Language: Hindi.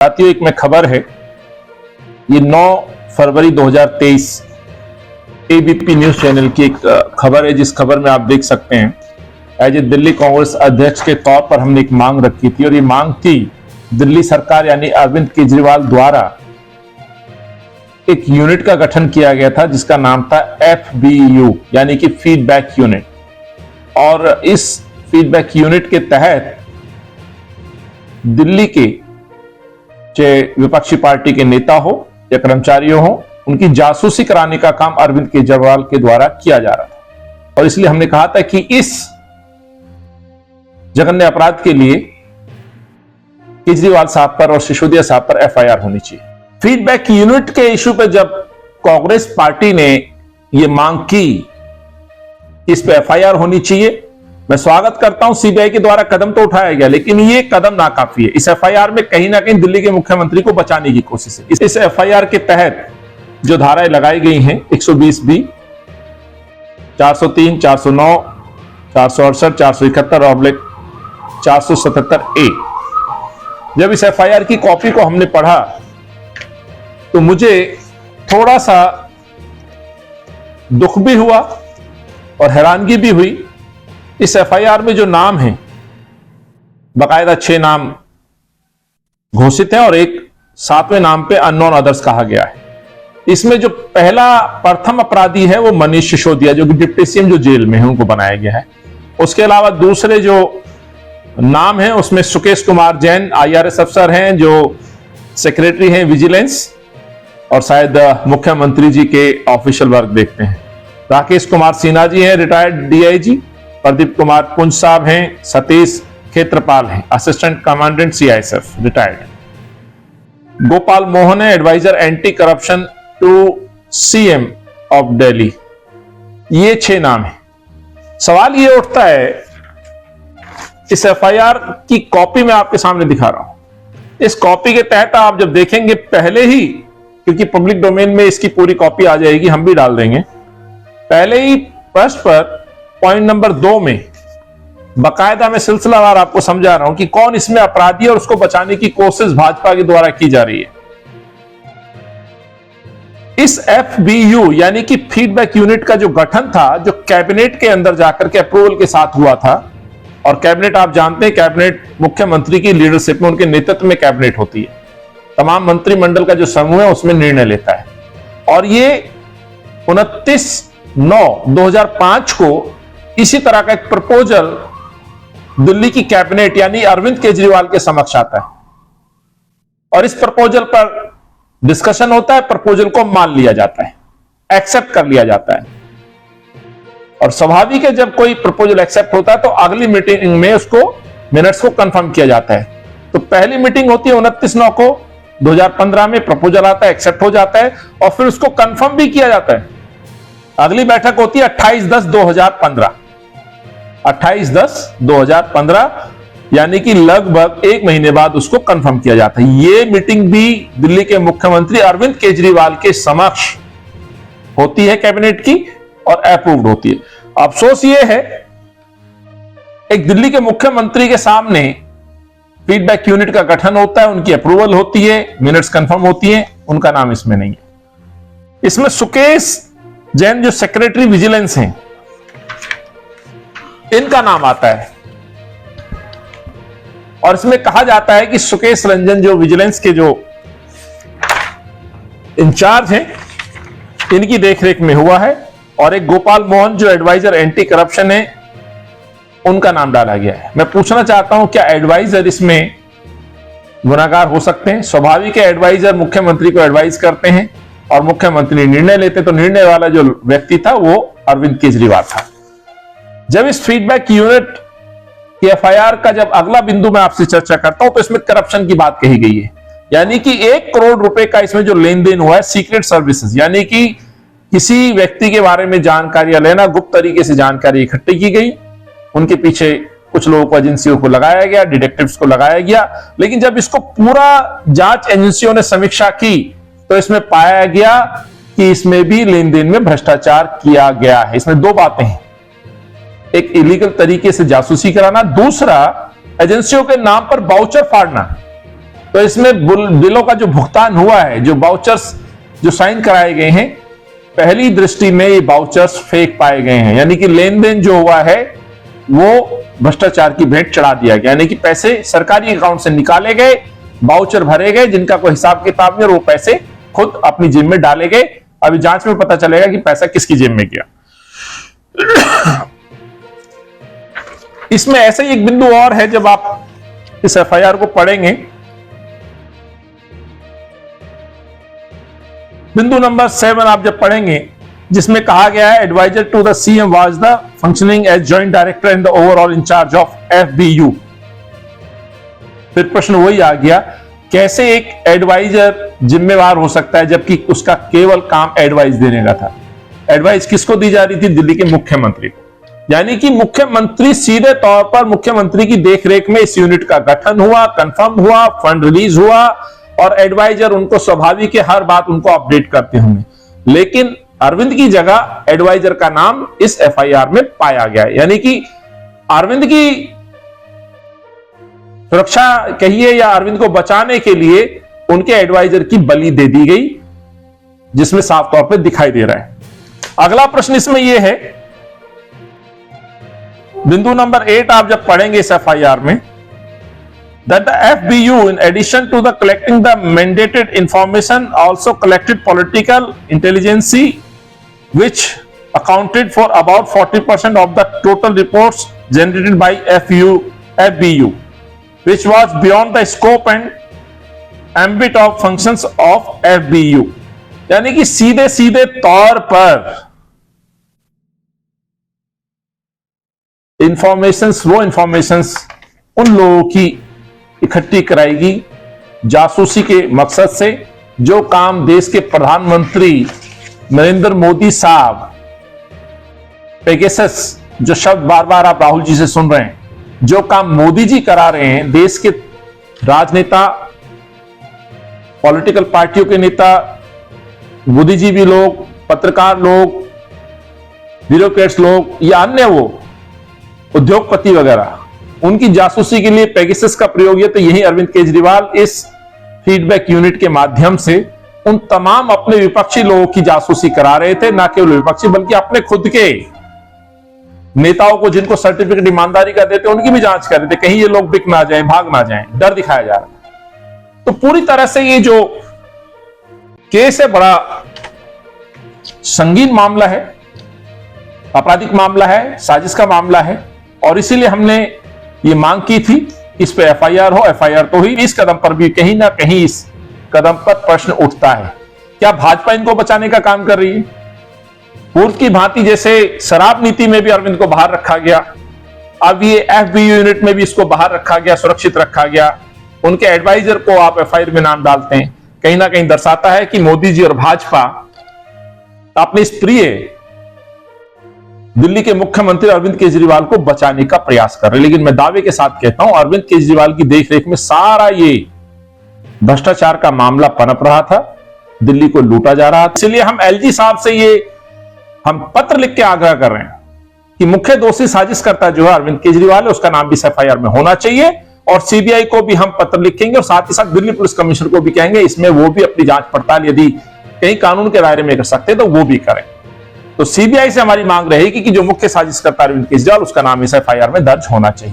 साथियों, एक में खबर है, ये 9 फरवरी 2023 एबीपी न्यूज चैनल की एक खबर है, जिस खबर में आप देख सकते हैं एज ए दिल्ली कांग्रेस अध्यक्ष के तौर पर हमने एक मांग रखी थी और ये मांग थी दिल्ली सरकार यानी अरविंद केजरीवाल द्वारा एक यूनिट का गठन किया गया था जिसका नाम था FBU यानी कि फीडबैक यूनिट। और इस फीडबैक यूनिट के तहत दिल्ली के चाहे विपक्षी पार्टी के नेता हो या कर्मचारियों हो, उनकी जासूसी कराने का काम अरविंद केजरीवाल के द्वारा किया जा रहा था। और इसलिए हमने कहा था कि इस जघन्य अपराध के लिए केजरीवाल साहब पर और सिसोदिया साहब पर FIR होनी चाहिए। फीडबैक यूनिट के इशू पे जब कांग्रेस पार्टी ने यह मांग की इस पे FIR होनी चाहिए, मैं स्वागत करता हूं, सीबीआई के द्वारा कदम तो उठाया गया, लेकिन ये कदम नाकाफी है। इस FIR में कहीं ना कहीं दिल्ली के मुख्यमंत्री को बचाने की कोशिश है। इस FIR के तहत जो धाराएं लगाई गई हैं 120B, 403, 409, 468, 471 और 477A। जब इस FIR की कॉपी को हमने पढ़ा तो मुझे थोड़ा सा दुख भी हुआ और हैरानगी भी हुई। इस FIR में जो नाम है, बाकायदा 6 नाम घोषित हैं और एक 7वें नाम पे अननोन अदर्स कहा गया है। इसमें जो पहला प्रथम अपराधी है वो मनीष सिसोदिया, जो कि डिप्टी CM जो जेल में है, उनको बनाया गया है। उसके अलावा दूसरे जो नाम है उसमें सुकेश कुमार जैन IRS अफसर हैं जो सेक्रेटरी हैं विजिलेंस और शायद मुख्यमंत्री जी के ऑफिशियल वर्क देखते हैं। राकेश कुमार सिन्हा जी हैं रिटायर्ड DIG, प्रदीप कुमार पुंज साहब हैं, सतीश खेत्रपाल हैं assistant commandant CISF retired, Gopal Mohan है advisor anti corruption to CM of Delhi. ये 6 नाम है। सवाल ये उठता है, इस FIR की कॉपी मैं आपके सामने दिखा रहा हूं। इस कॉपी के तहत आप जब देखेंगे पहले ही, क्योंकि पब्लिक डोमेन में इसकी पूरी कॉपी आ जाएगी, हम भी डाल देंगे, पहले ही पृष्ठ पर पॉइंट नंबर 2 में बकायदा मैं सिलसिलावार आपको समझा रहा हूं कि कौन इसमें अपराधी है और उसको बचाने की कोशिश भाजपा के द्वारा की जा रही है। इस FBU यानी कि फीडबैक यूनिट का जो गठन था, जो कैबिनेट के अंदर जाकर के अप्रूवल के साथ हुआ था, और कैबिनेट आप जानते हैं, कैबिनेट मुख्यमंत्री की लीडरशिप में, उनके नेतृत्व में कैबिनेट होती है, तमाम मंत्रिमंडल का जो समूह है उसमें निर्णय लेता है। और ये 29/9/2005 को इसी तरह का एक प्रपोजल दिल्ली की कैबिनेट यानी अरविंद केजरीवाल के समक्ष आता है और इस प्रपोजल पर डिस्कशन होता है, प्रपोजल को मान लिया जाता है, एक्सेप्ट कर लिया जाता है। और स्वाभाविक है, जब कोई प्रपोजल एक्सेप्ट होता है तो अगली मीटिंग में उसको मिनट्स को कंफर्म किया जाता है। तो पहली मीटिंग होती है 29/9 को 2015 में, प्रपोजल आता है, एक्सेप्ट हो जाता है और फिर उसको कंफर्म भी किया जाता है। अगली बैठक होती है 28/10/2015, 28/10/2015, यानी कि लगभग 1 महीने बाद उसको कंफर्म किया जाता है। यह मीटिंग भी दिल्ली के मुख्यमंत्री अरविंद केजरीवाल के समक्ष होती है कैबिनेट की और अप्रूव्ड होती है। अफसोस यह है, एक दिल्ली के मुख्यमंत्री के सामने फीडबैक यूनिट का गठन होता है, उनकी अप्रूवल होती है, मिनट्स कंफर्म होती है, उनका नाम इसमें नहीं है। इसमें सुकेश जैन जो सेक्रेटरी विजिलेंस हैं, इनका नाम आता है और इसमें कहा जाता है कि सुकेश रंजन जो विजिलेंस के जो इंचार्ज हैं, इनकी देखरेख में हुआ है, और एक गोपाल मोहन जो एडवाइजर एंटी करप्शन है, उनका नाम डाला गया है। मैं पूछना चाहता हूं, क्या एडवाइजर इसमें गुनाहगार हो सकते हैं? स्वाभाविक है, एडवाइजर मुख्यमंत्री को एडवाइज करते हैं और मुख्यमंत्री निर्णय लेते, तो निर्णय वाला जो व्यक्ति था वो अरविंद केजरीवाल था। जब इस फीडबैक यूनिट की FIR का जब अगला बिंदु मैं आपसे चर्चा करता हूं तो इसमें करप्शन की बात कही गई है, यानी कि 1 करोड़ रुपए का इसमें जो लेन देन हुआ है सीक्रेट सर्विसेज, यानी कि किसी व्यक्ति के बारे में जानकारियां लेना, गुप्त तरीके से जानकारी इकट्ठी की गई, उनके पीछे कुछ लोगों को, एजेंसियों को लगाया गया, डिटेक्टिव्स को लगाया गया, लेकिन जब इसको पूरा जांच एजेंसियों ने समीक्षा की तो इसमें पाया गया कि इसमें भी लेन देन में भ्रष्टाचार किया गया है। इसमें 2 बातें हैं, एक इलीगल तरीके से जासूसी कराना, दूसरा एजेंसियों के नाम पर वाउचर फाड़ना। तो इसमें बिलों का जो भुगतान हुआ है, जो वाउचर्स जो साइन कराए गए हैं, पहली दृष्टि में ये वाउचर्स फेक पाए गए हैं, यानी कि लेन देन जो हुआ है वो भ्रष्टाचार की भेंट चढ़ा दिया गया, यानी कि पैसे सरकारी अकाउंट से निकाले गए, वाउचर भरे गए जिनका कोई हिसाब किताब नहीं, और वो पैसे खुद अपनी जेब में डाले गए। अभी जांच में पता चलेगा कि पैसा किसकी जेब में गया। इसमें ऐसा ही एक बिंदु और है, जब आप इस एफआईआर को पढ़ेंगे, बिंदु नंबर 7 आप जब पढ़ेंगे, जिसमें कहा गया है advisor to the CM was the functioning as joint director and the overall in charge of FBU. फिर प्रश्न वही आ गया, कैसे एक एडवाइजर जिम्मेवार हो सकता है जबकि उसका केवल काम एडवाइस देने का था। एडवाइस किसको दी जा रही थी? दिल्ली के मुख्यमंत्री को, यानी कि मुख्यमंत्री सीधे तौर पर मुख्यमंत्री की देखरेख में इस यूनिट का गठन हुआ, कंफर्म हुआ, फंड रिलीज हुआ, और एडवाइजर उनको स्वाभाविक है हर बात उनको अपडेट करते होंगे। लेकिन अरविंद की जगह एडवाइजर का नाम इस एफआईआर में पाया गया है, यानी कि अरविंद की सुरक्षा कहिए या अरविंद को बचाने के लिए उनके एडवाइजर की बलि दे दी गई, जिसमें साफ तौर पे दिखाई दे रहा है। अगला प्रश्न इसमें यह है, बिंदु नंबर 8 आप जब पढ़ेंगे इस एफआईआर में, that the FBU in addition to the collecting the mandated information also collected political intelligence which accounted for about 40% of the total reports generated by FBU which was beyond the scope and ambit of functions of FBU। यानी कि सीधे सीधे तौर पर इंफॉर्मेशंस, वो इंफॉर्मेशंस उन लोगों की इकट्ठी कराएगी जासूसी के मकसद से, जो काम देश के प्रधानमंत्री नरेंद्र मोदी साहब, पेगासस जो शब्द बार बार आप राहुल जी से सुन रहे हैं, जो काम मोदी जी करा रहे हैं, देश के राजनेता, पॉलिटिकल पार्टियों के नेता, बुद्धिजीवी लोग, पत्रकार लोग, ब्यूरोक्रेट्स लोग या अन्य वो उद्योगपति वगैरह, उनकी जासूसी के लिए पेगासस का प्रयोग, तो यही अरविंद केजरीवाल इस फीडबैक यूनिट के माध्यम से उन तमाम अपने विपक्षी लोगों की जासूसी करा रहे थे। ना केवल विपक्षी बल्कि अपने खुद के नेताओं को, जिनको सर्टिफिकेट ईमानदारी का देते, उनकी भी जांच कर रहे थे, कहीं ये लोग बिक ना जाएं, भाग ना जाएं, डर दिखाया जा रहा है। तो पूरी तरह से ये जो केस है बड़ा संगीन मामला है, आपराधिक मामला है, साजिश का मामला है, और इसीलिए हमने ये मांग की थी इस पे एफआईआर हो। एफआईआर तो ही, इस कदम पर भी कहीं ना कहीं इस कदम पर प्रश्न उठता है, क्या भाजपा इनको बचाने का काम कर रही है? पूर्व की भांति जैसे शराब नीति में भी अरविंद को बाहर रखा गया, अब ये एफबीयू यूनिट में भी इसको बाहर रखा गया, सुरक्षित रखा गया, उनके एडवाइजर को आप एफआईआर में नाम डालते हैं, कहीं ना कहीं दर्शाता है कि मोदी जी और भाजपा अपने इस प्रिय दिल्ली के मुख्यमंत्री अरविंद केजरीवाल को बचाने का प्रयास कर रहे हैं। लेकिन मैं दावे के साथ कहता हूं, अरविंद केजरीवाल की देखरेख में सारा ये भ्रष्टाचार का मामला पनप रहा था, दिल्ली को लूटा जा रहा था। इसलिए हम एलजी साहब से ये हम पत्र लिख के आग्रह कर रहे हैं कि मुख्य दोषी साजिशकर्ता जो है अरविंद केजरीवाल है, उसका नाम भी एफआईआर में होना चाहिए, और सीबीआई को भी हम पत्र लिखेंगे, और साथ ही साथ दिल्ली पुलिस कमिश्नर को भी कहेंगे, इसमें वो भी अपनी जांच पड़ताल यदि कहीं कानून के दायरे में कर सकते तो वो भी करें। तो सीबीआई से हमारी मांग रहेगी कि जो मुख्य साजिशकर्ता अरविंद केजरीवाल, उसका नाम इस एफआईआर में दर्ज होना चाहिए।